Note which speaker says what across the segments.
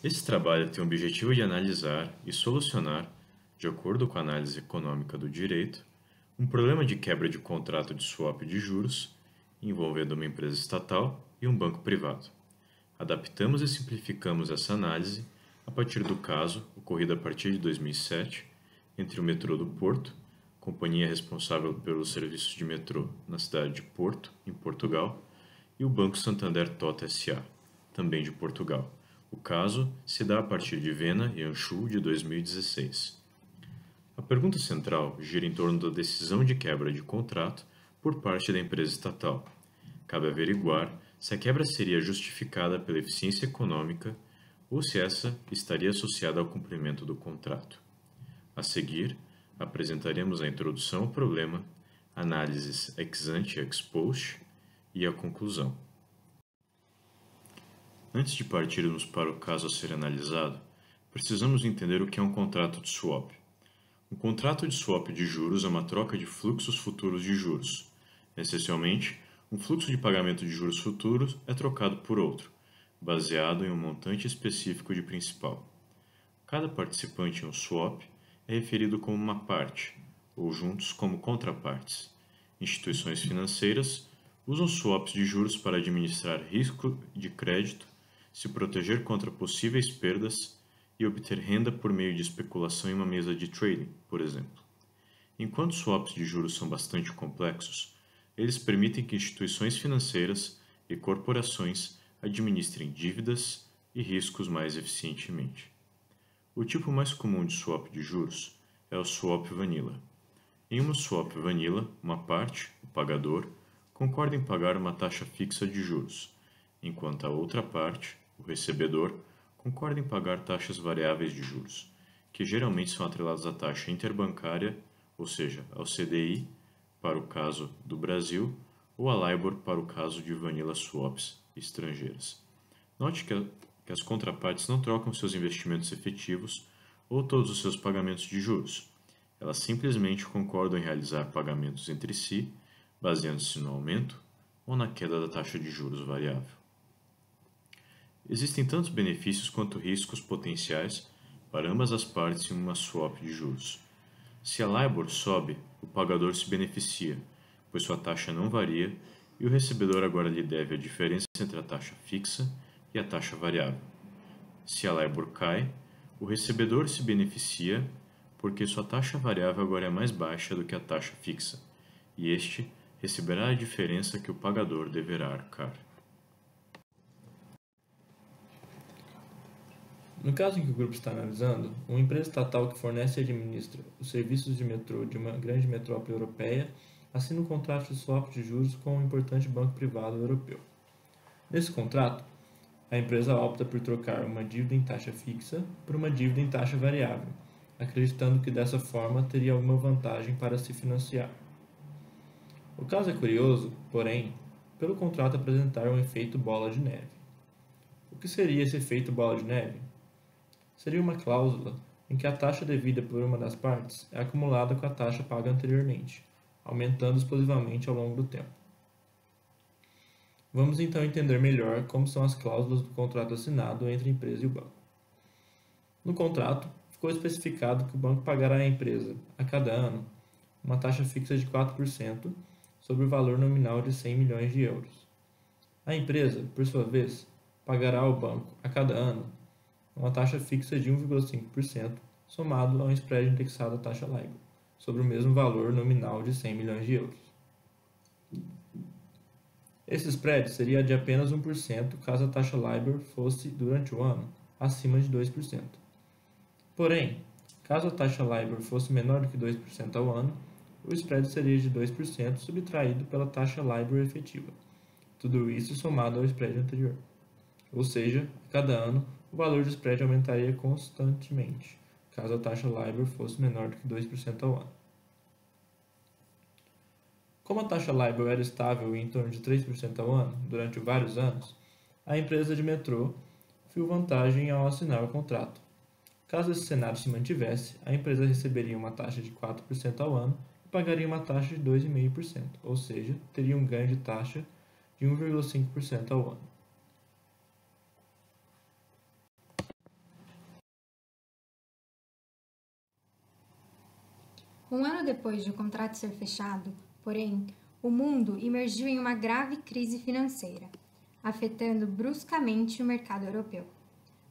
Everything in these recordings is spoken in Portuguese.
Speaker 1: Esse trabalho tem o objetivo de analisar e solucionar, de acordo com a análise econômica do direito, um problema de quebra de contrato de swap de juros envolvendo uma empresa estatal e um banco privado. Adaptamos e simplificamos essa análise a partir do caso ocorrido a partir de 2007 entre o Metrô do Porto, companhia responsável pelos serviços de metrô na cidade de Porto, em Portugal, e o Banco Santander Tota S.A., também de Portugal. O caso se dá a partir de Vena e Anchu de 2016. A pergunta central gira em torno da decisão de quebra de contrato por parte da empresa estatal. Cabe averiguar se a quebra seria justificada pela eficiência econômica ou se essa estaria associada ao cumprimento do contrato. A seguir, apresentaremos a introdução ao problema, análises ex ante e ex post e a conclusão. Antes de partirmos para o caso a ser analisado, precisamos entender o que é um contrato de swap. Um contrato de swap de juros é uma troca de fluxos futuros de juros. Essencialmente, um fluxo de pagamento de juros futuros é trocado por outro, baseado em um montante específico de principal. Cada participante em um swap é referido como uma parte, ou juntos como contrapartes. Instituições financeiras usam swaps de juros para administrar risco de crédito, se proteger contra possíveis perdas e obter renda por meio de especulação em uma mesa de trading, por exemplo. Enquanto swaps de juros são bastante complexos, eles permitem que instituições financeiras e corporações administrem dívidas e riscos mais eficientemente. O tipo mais comum de swap de juros é o swap vanilla. Em uma swap vanilla, uma parte, o pagador, concorda em pagar uma taxa fixa de juros, enquanto a outra parte, o recebedor, concorda em pagar taxas variáveis de juros, que geralmente são atreladas à taxa interbancária, ou seja, ao CDI, para o caso do Brasil, ou a LIBOR para o caso de vanilla swaps estrangeiras. Note que as contrapartes não trocam seus investimentos efetivos ou todos os seus pagamentos de juros. Elas simplesmente concordam em realizar pagamentos entre si, baseando-se no aumento ou na queda da taxa de juros variável. Existem tantos benefícios quanto riscos potenciais para ambas as partes em uma swap de juros. Se a LIBOR sobe, o pagador se beneficia, pois sua taxa não varia e o recebedor agora lhe deve a diferença entre a taxa fixa e a taxa variável. Se a LIBOR cai, o recebedor se beneficia porque sua taxa variável agora é mais baixa do que a taxa fixa, e este receberá a diferença que o pagador deverá arcar.
Speaker 2: No caso em que o grupo está analisando, uma empresa estatal que fornece e administra os serviços de metrô de uma grande metrópole europeia assina um contrato de swap de juros com um importante banco privado europeu. Nesse contrato, a empresa opta por trocar uma dívida em taxa fixa por uma dívida em taxa variável, acreditando que dessa forma teria alguma vantagem para se financiar. O caso é curioso, porém, pelo contrato apresentar um efeito bola de neve. O que seria esse efeito bola de neve? Seria uma cláusula em que a taxa devida por uma das partes é acumulada com a taxa paga anteriormente, aumentando explosivamente ao longo do tempo. Vamos então entender melhor como são as cláusulas do contrato assinado entre a empresa e o banco. No contrato, ficou especificado que o banco pagará à empresa, a cada ano, uma taxa fixa de 4% sobre o valor nominal de 100 milhões de euros. A empresa, por sua vez, pagará ao banco, a cada ano, uma taxa fixa de 1,5% somado a um spread indexado à taxa LIBOR, sobre o mesmo valor nominal de 100 milhões de euros. Esse spread seria de apenas 1% caso a taxa LIBOR fosse, durante o ano, acima de 2%. Porém, caso a taxa LIBOR fosse menor do que 2% ao ano, o spread seria de 2% subtraído pela taxa LIBOR efetiva, tudo isso somado ao spread anterior. Ou seja, a cada ano, o valor do spread aumentaria constantemente, caso a taxa LIBOR fosse menor do que 2% ao ano. Como a taxa LIBOR era estável em torno de 3% ao ano durante vários anos, a empresa de metrô viu vantagem ao assinar o contrato. Caso esse cenário se mantivesse, a empresa receberia uma taxa de 4% ao ano e pagaria uma taxa de 2,5%, ou seja, teria um ganho de taxa de 1,5% ao ano.
Speaker 3: Um ano depois de o contrato ser fechado, porém, o mundo imergiu em uma grave crise financeira, afetando bruscamente o mercado europeu.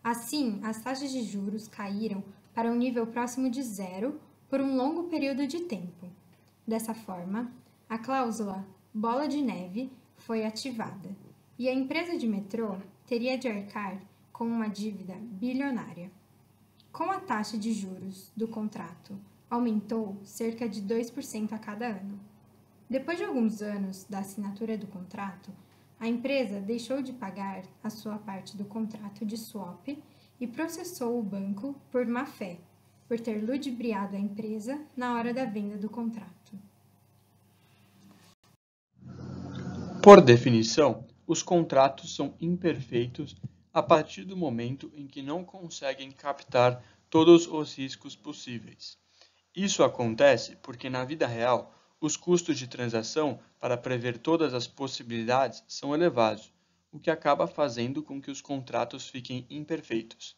Speaker 3: Assim, as taxas de juros caíram para um nível próximo de zero por um longo período de tempo. Dessa forma, a cláusula bola de neve foi ativada e a empresa de metrô teria de arcar com uma dívida bilionária. Com a taxa de juros do contrato aumentou cerca de 2% a cada ano. Depois de alguns anos da assinatura do contrato, a empresa deixou de pagar a sua parte do contrato de swap e processou o banco por má-fé, por ter ludibriado a empresa na hora da venda do contrato.
Speaker 4: Por definição, os contratos são imperfeitos a partir do momento em que não conseguem captar todos os riscos possíveis. Isso acontece porque, na vida real, os custos de transação para prever todas as possibilidades são elevados, o que acaba fazendo com que os contratos fiquem imperfeitos.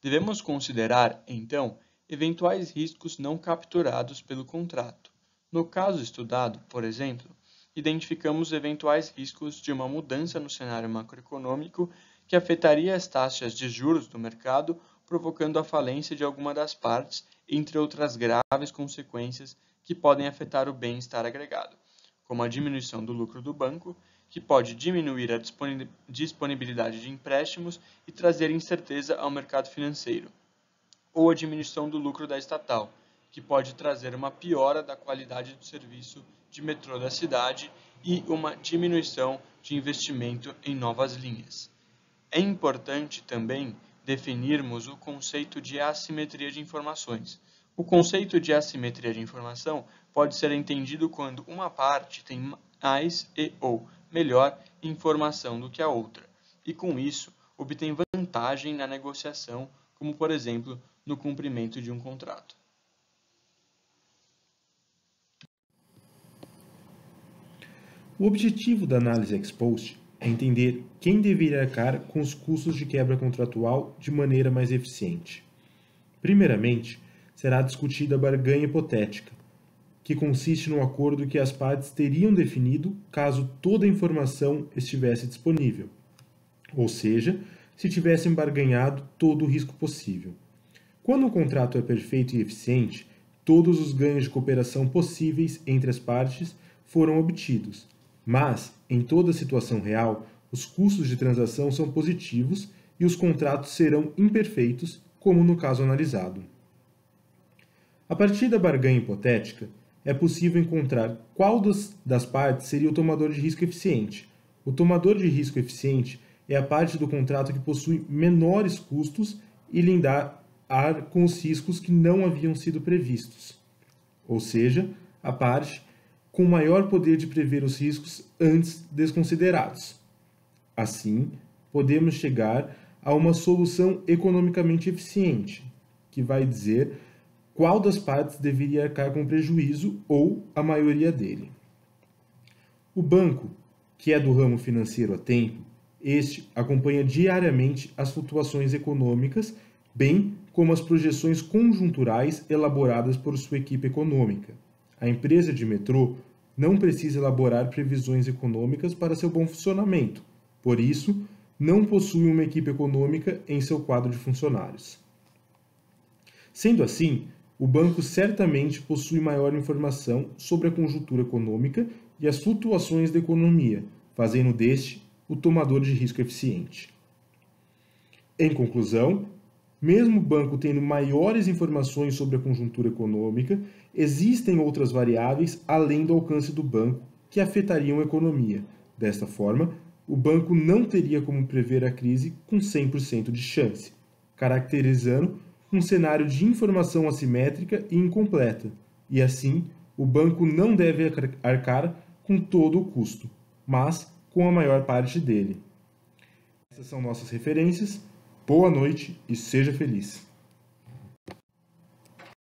Speaker 4: Devemos considerar, então, eventuais riscos não capturados pelo contrato. No caso estudado, por exemplo, identificamos eventuais riscos de uma mudança no cenário macroeconômico que afetaria as taxas de juros do mercado, provocando a falência de alguma das partes, entre outras graves consequências que podem afetar o bem-estar agregado, como a diminuição do lucro do banco, que pode diminuir a disponibilidade de empréstimos e trazer incerteza ao mercado financeiro, ou a diminuição do lucro da estatal, que pode trazer uma piora da qualidade do serviço de metrô da cidade e uma diminuição de investimento em novas linhas. É importante também definirmos o conceito de assimetria de informações. O conceito de assimetria de informação pode ser entendido quando uma parte tem mais ou melhor informação do que a outra, e com isso obtém vantagem na negociação, como por exemplo no cumprimento de um contrato.
Speaker 5: O objetivo da análise ex post é entender quem deveria arcar com os custos de quebra contratual de maneira mais eficiente. Primeiramente, será discutida a barganha hipotética, que consiste no acordo que as partes teriam definido caso toda a informação estivesse disponível, ou seja, se tivessem barganhado todo o risco possível. Quando o contrato é perfeito e eficiente, todos os ganhos de cooperação possíveis entre as partes foram obtidos, mas, em toda situação real, os custos de transação são positivos e os contratos serão imperfeitos, como no caso analisado. A partir da barganha hipotética, é possível encontrar qual das partes seria o tomador de risco eficiente. O tomador de risco eficiente é a parte do contrato que possui menores custos e lidar com os riscos que não haviam sido previstos, ou seja, a parte com maior poder de prever os riscos antes desconsiderados. Assim, podemos chegar a uma solução economicamente eficiente, que vai dizer qual das partes deveria arcar com prejuízo ou a maioria dele. O banco, que é do ramo financeiro há tempo, este acompanha diariamente as flutuações econômicas, bem como as projeções conjunturais elaboradas por sua equipe econômica. A empresa de metrô não precisa elaborar previsões econômicas para seu bom funcionamento, por isso, não possui uma equipe econômica em seu quadro de funcionários. Sendo assim, o banco certamente possui maior informação sobre a conjuntura econômica e as flutuações da economia, fazendo deste o tomador de risco eficiente. Em conclusão, mesmo o banco tendo maiores informações sobre a conjuntura econômica, existem outras variáveis além do alcance do banco que afetariam a economia. Desta forma, o banco não teria como prever a crise com 100% de chance, caracterizando um cenário de informação assimétrica e incompleta, e assim, o banco não deve arcar com todo o custo, mas com a maior parte dele. Essas são nossas referências. Boa noite e seja feliz.